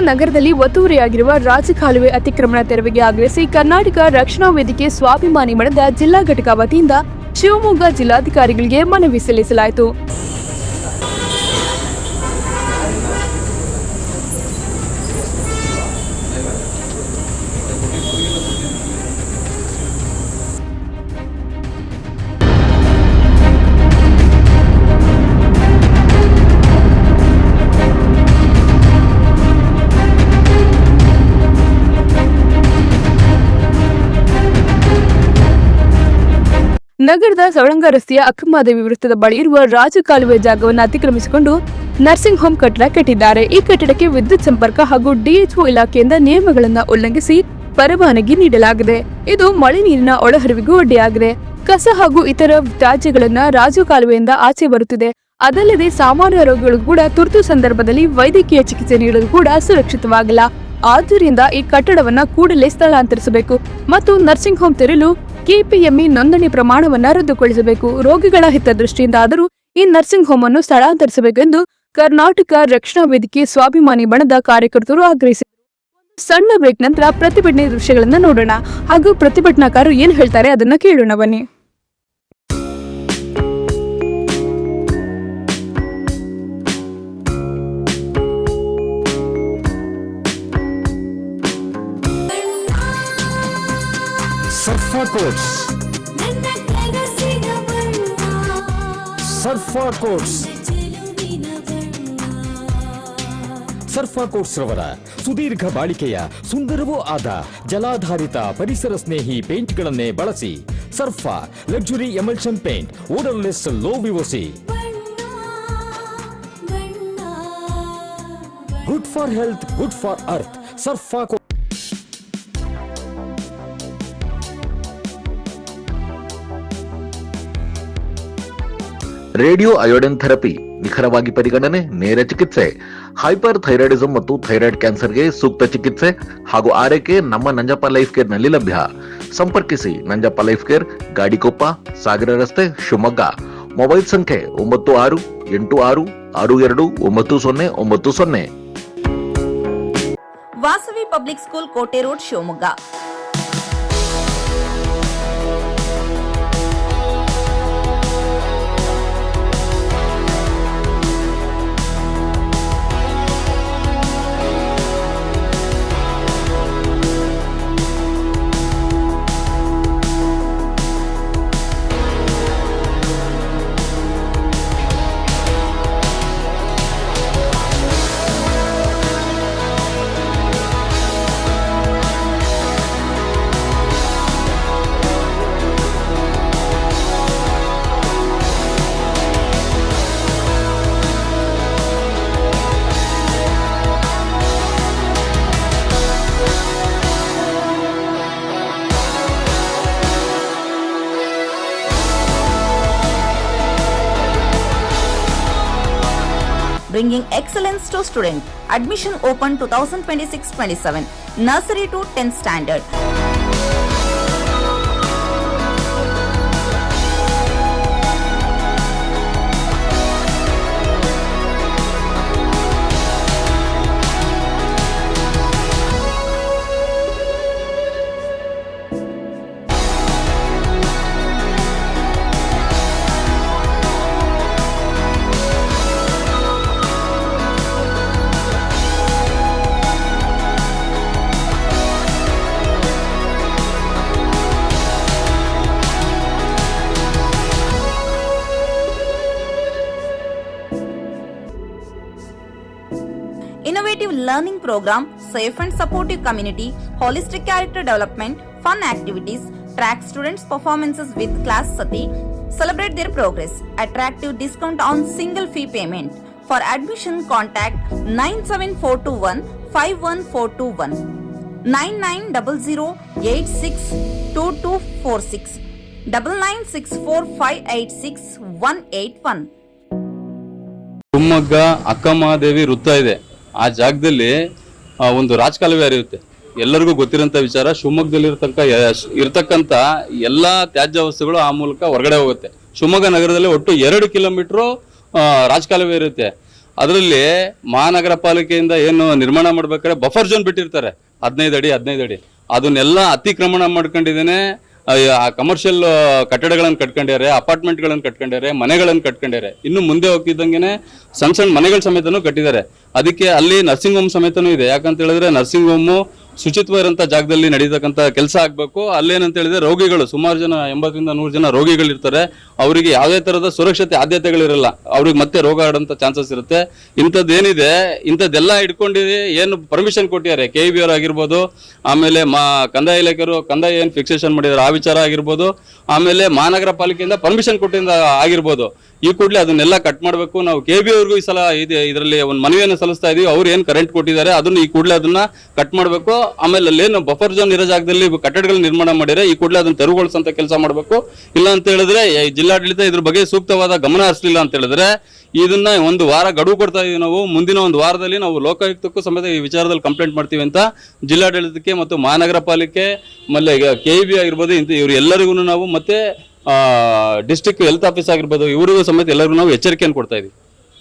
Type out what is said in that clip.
ನಗರದಲ್ಲಿ ಒತ್ತುವರಿಯಾಗಿರುವ ರಾಜಕಾಲುವೆ ಅತಿಕ್ರಮಣ ತೆರವಿಗೆ ಆಗ್ರಹಿಸಿ ಕರ್ನಾಟಕ ರಕ್ಷಣಾ ವೇದಿಕೆ ಸ್ವಾಭಿಮಾನಿ ಮಠದ ಜಿಲ್ಲಾ ಘಟಕ ವತಿಯಿಂದ ಶಿವಮೊಗ್ಗ ಜಿಲ್ಲಾಧಿಕಾರಿಗಳಿಗೆ ಮನವಿ ಸಲ್ಲಿಸಲಾಯಿತು. ನಗರದ ಸವಳಂಗ ರಸ್ತೆಯ ಅಕ್ಕಮಹಾದೇವಿ ವೃತ್ತದ ಬಳಿ ಇರುವ ರಾಜಕಾಲುವೆ ಜಾಗವನ್ನು ಅತಿಕ್ರಮಿಸಿಕೊಂಡು ನರ್ಸಿಂಗ್ ಹೋಂ ಕಟ್ಟಡ ಕಟ್ಟಿದ್ದಾರೆ. ಈ ಕಟ್ಟಡಕ್ಕೆ ವಿದ್ಯುತ್ ಸಂಪರ್ಕ ಹಾಗೂ ಡಿಎಚ್ಒ ಇಲಾಖೆಯಿಂದ ನಿಯಮಗಳನ್ನು ಉಲ್ಲಂಘಿಸಿ ಪರವಾನಗಿ ನೀಡಲಾಗಿದೆ. ಇದು ಮಳೆ ನೀರಿನ ಒಳಹರಿವಿಗೂ ಅಡ್ಡಿಯಾಗಿದೆ. ಕಸ ಹಾಗೂ ಇತರ ತ್ಯಾಜ್ಯಗಳನ್ನ ರಾಜಕಾಲುವೆಯಿಂದ ಆಚೆ ಬರುತ್ತಿದೆ. ಅದಲ್ಲದೆ ಸಾಮಾನ್ಯ ರೋಗಿಗಳು ಕೂಡ ತುರ್ತು ಸಂದರ್ಭದಲ್ಲಿ ವೈದ್ಯಕೀಯ ಚಿಕಿತ್ಸೆ ನೀಡಲು ಕೂಡ ಸುರಕ್ಷಿತವಾಗಿಲ್ಲ. ಆದ್ದರಿಂದ ಈ ಕಟ್ಟಡವನ್ನ ಕೂಡಲೇ ಸ್ಥಳಾಂತರಿಸಬೇಕು ಮತ್ತು ನರ್ಸಿಂಗ್ ಹೋಂ ತೆರಲು ಕೆಪಿಎಂಇ ನೋಂದಣಿ ಪ್ರಮಾಣವನ್ನ ರದ್ದುಗೊಳಿಸಬೇಕು. ರೋಗಿಗಳ ಹಿತದೃಷ್ಟಿಯಿಂದ ಆದರೂ ಈ ನರ್ಸಿಂಗ್ ಹೋಂ ಅನ್ನು ಸ್ಥಳಾಂತರಿಸಬೇಕೆಂದು ಕರ್ನಾಟಕ ರಕ್ಷಣಾ ವೇದಿಕೆ ಸ್ವಾಭಿಮಾನಿ ಬಣದ ಕಾರ್ಯಕರ್ತರು ಆಗ್ರಹಿಸಿದರು. ಸಣ್ಣ ಬ್ರೇಕ್ ನಂತರ ಪ್ರತಿಭಟನೆ ದೃಶ್ಯಗಳನ್ನ ನೋಡೋಣ ಹಾಗೂ ಪ್ರತಿಭಟನಾಕಾರರು ಏನ್ ಹೇಳ್ತಾರೆ ಅದನ್ನ ಕೇಳೋಣ ಬನ್ನಿ. ಸರ್ಫಾ ಕೋಟ್ಸ್, ಸರ್ಫಾ ಕೋಟ್ಸ್, ಸರ್ಫಾ ಕೋಟ್ಸ್ ರವರ ಸುದೀರ್ಘ ಬಾಳಿಕೆಯ ಸುಂದರವೂ ಆದ ಜಲಾಧಾರಿತ ಪರಿಸರ ಸ್ನೇಹಿ ಪೇಂಟ್ಗಳನ್ನೇ ಬಳಸಿ. Surfa luxury emulsion paint, odourless, low VOC, good for health, good for earth. Surfa coats. Radio iodine therapy ನಿಖರವಾಗಿ ಪರಿಗಣನೆ, ನೇರ ಚಿಕಿತ್ಸೆ, ಹೈಪರ್ ಥೈರಾಯ್ಡಿಸಂ ಮತ್ತು ಥೈರಾಯ್ಡ್ ಕ್ಯಾನ್ಸರ್ಗೆ ಸೂಕ್ತ ಚಿಕಿತ್ಸೆ ಹಾಗೂ ಆರೈಕೆ ನಮ್ಮ ನಂಜಪ್ಪ ಲೈಫ್ ಕೇರ್ ನಲ್ಲಿ ಲಭ್ಯ. ಸಂಪರ್ಕಿಸಿ ನಂಜಪ್ಪ ಲೈಫ್ ಕೇರ್, ಗಾಡಿಕೊಪ್ಪ, ಸಾಗರ ರಸ್ತೆ, ಶಿವಮೊಗ್ಗ. ಮೊಬೈಲ್ ಸಂಖ್ಯೆ 9686269090. ವಾಸವಿ ಪಬ್ಲಿಕ್ ಸ್ಕೂಲ್, ಕೋಟೆ road, Shivamogga. Bringing excellence to student. Admission open 2026-27. Nursery to 10th standard. Innovative learning program, safe and supportive community, holistic character development, fun activities, track students' performances with class sati, celebrate their progress, attractive discount on single fee payment. For admission, contact 97421 51421, 9900862246, 9964586181. Shivamogga Akkamahadevi ವೃತ್ತ ಇದೆ. ಆ ಜಾಗದಲ್ಲಿ ಒಂದು ರಾಜಕಾಲುವೆ ಹರಿಯುತ್ತೆ. ಎಲ್ಲರಿಗೂ ಗೊತ್ತಿರೋಂಥ ವಿಚಾರ. ಶಿವಮೊಗ್ಗದಲ್ಲಿ ಇರತಕ್ಕಂಥ ಎಲ್ಲಾ ತ್ಯಾಜ್ಯ ವಸ್ತುಗಳು ಆ ಮೂಲಕ ಹೊರಗಡೆ ಹೋಗುತ್ತೆ. ಶಿವಮೊಗ್ಗ ನಗರದಲ್ಲಿ ಒಟ್ಟು 2 ಕಿಲೋಮೀಟರ್ ರಾಜಕಾಲುವೆ ಇರುತ್ತೆ. ಅದರಲ್ಲಿ ಮಹಾನಗರ ಪಾಲಿಕೆಯಿಂದ ಏನು ನಿರ್ಮಾಣ ಮಾಡ್ಬೇಕಾದ್ರೆ ಬಫರ್ ಝೋನ್ ಬಿಟ್ಟಿರ್ತಾರೆ 15 ಅಡಿ ಅದನ್ನೆಲ್ಲ ಅತಿಕ್ರಮಣ ಮಾಡ್ಕೊಂಡಿದ್ದೇನೆ. ಕಮರ್ಷಿಯಲ್ ಕಟ್ಟಡಗಳನ್ನು ಕಟ್ಕೊಂಡಿದ್ದಾರೆ, ಅಪಾರ್ಟ್ಮೆಂಟ್ಗಳನ್ನು ಕಟ್ಕೊಂಡಿದ್ದಾರೆ, ಮನೆಗಳನ್ನು ಕಟ್ಕೊಂಡಿದ್ದಾರೆ. ಇನ್ನು ಮುಂದೆ ಹೋಗ್ತಿದ್ದಂಗೆನೆ ಸಣ್ಣ ಮನೆಗಳ ಸಮೇತನೂ ಕಟ್ಟಿದ್ದಾರೆ. ಅದಕ್ಕೆ ಅಲ್ಲಿ ನರ್ಸಿಂಗ್ ಹೋಮ್ ಸಮೇತನೂ ಇದೆ. ಯಾಕಂತ ಹೇಳಿದ್ರೆ ನರ್ಸಿಂಗ್ ಹೋಮು ಶುಚಿತ್ವ ಜಾಗದಲ್ಲಿ ನಡೀತಕ್ಕಂಥ ಕೆಲಸ ಆಗಬೇಕು. ಅಲ್ಲೇನಂತ ಹೇಳಿದ್ರೆ ರೋಗಿಗಳು ಸುಮಾರು ಜನ 80ರಿಂದ 100 ಜನ ರೋಗಿಗಳಿರ್ತಾರೆ. ಅವರಿಗೆ ಯಾವುದೇ ತರಹದ ಸುರಕ್ಷತೆ ಆದ್ಯತೆಗಳಿರಲ್ಲ, ಅವ್ರಿಗೆ ಮತ್ತೆ ರೋಗ ಹರಡುವಂಥ ಚಾನ್ಸಸ್ ಇರುತ್ತೆ. ಇಂಥದ್ದೇನಿದೆ ಇಂಥದ್ದೆಲ್ಲ ಇಟ್ಕೊಂಡಿದೆ. ಏನು ಪರ್ಮಿಷನ್ ಕೊಟ್ಟಿದ್ದಾರೆ KEB ಅವರು ಆಗಿರ್ಬೋದು, ಆಮೇಲೆ ಕಂದಾಯ ಇಲಾಖೆಯವರು ಕಂದಾಯ ಏನು ಫಿಕ್ಸೇಷನ್ ಮಾಡಿದ್ದಾರೆ ಆ ವಿಚಾರ ಆಗಿರ್ಬೋದು, ಆಮೇಲೆ ಮಹಾನಗರ ಪಾಲಿಕೆಯಿಂದ ಪರ್ಮಿಷನ್ ಕೊಟ್ಟಿಂದ ಆಗಿರ್ಬೋದು, ಈ ಕೂಡಲೇ ಅದನ್ನೆಲ್ಲ ಕಟ್ ಮಾಡಬೇಕು. ನಾವು KEB ಅವ್ರಿಗೂ ಈ ಸಲ ಇದರಲ್ಲಿ ಒಂದು ಮನವಿಯನ್ನು ಸಲ್ಲಿಸ್ತಾ ಇದೀವಿ. ಅವ್ರು ಏನು ಕರೆಂಟ್ ಕೊಟ್ಟಿದ್ದಾರೆ ಅದನ್ನು ಈ ಕೂಡಲೇ ಅದನ್ನ ಕಟ್ ಮಾಡಬೇಕು. ಆಮೇಲೆ ಅಲ್ಲೇನು ಬಫರ್ ಝೋನ್ ಇರೋ ಜಾಗದಲ್ಲಿ ಕಟ್ಟಡಗಳು ನಿರ್ಮಾಣ ಮಾಡಿದ್ರೆ ಈ ಕೂಡಲೇ ಅದನ್ನ ತೆರವುಗೊಳಿಸಂತ ಕೆಲಸ ಮಾಡಬೇಕು. ಇಲ್ಲ ಅಂತ ಹೇಳಿದ್ರೆ ಜಿಲ್ಲಾಡಳಿತ ಇದ್ರ ಬಗ್ಗೆ ಸೂಕ್ತವಾದ ಗಮನ ಹರಿಸಲಿಲ್ಲ ಅಂತ ಹೇಳಿದ್ರೆ ಇದನ್ನ 1 ವಾರ ಗಡುವು ಕೊಡ್ತಾ ಇದೀವಿ ನಾವು. ಮುಂದಿನ 1 ವಾರದಲ್ಲಿ ನಾವು ಲೋಕಾಯುಕ್ತಕ್ಕೂ ಸಮೇತ ಈ ವಿಚಾರದಲ್ಲಿ ಕಂಪ್ಲೇಂಟ್ ಮಾಡ್ತೀವಿ ಅಂತ ಜಿಲ್ಲಾಡಳಿತಕ್ಕೆ ಮತ್ತು ಮಹಾನಗರ ಪಾಲಿಕೆ ಆಮೇಲೆ KEB ಆಗಿರ್ಬೋದು ಇವರು ಎಲ್ಲರಿಗೂ ನಾವು ಮತ್ತೆ ಡಿಸ್ಟ್ರಿಕ್ಟ್ ಹೆಲ್ತ್ ಆಫೀಸ್ ಆಗಿರ್ಬೋದು ಇವರಿಗೂ ಸಮೇತ ಎಲ್ಲರಿಗೂ ನಾವು ಎಚ್ಚರಿಕೆಯನ್ನು ಕೊಡ್ತಾ ಇದೀವಿ.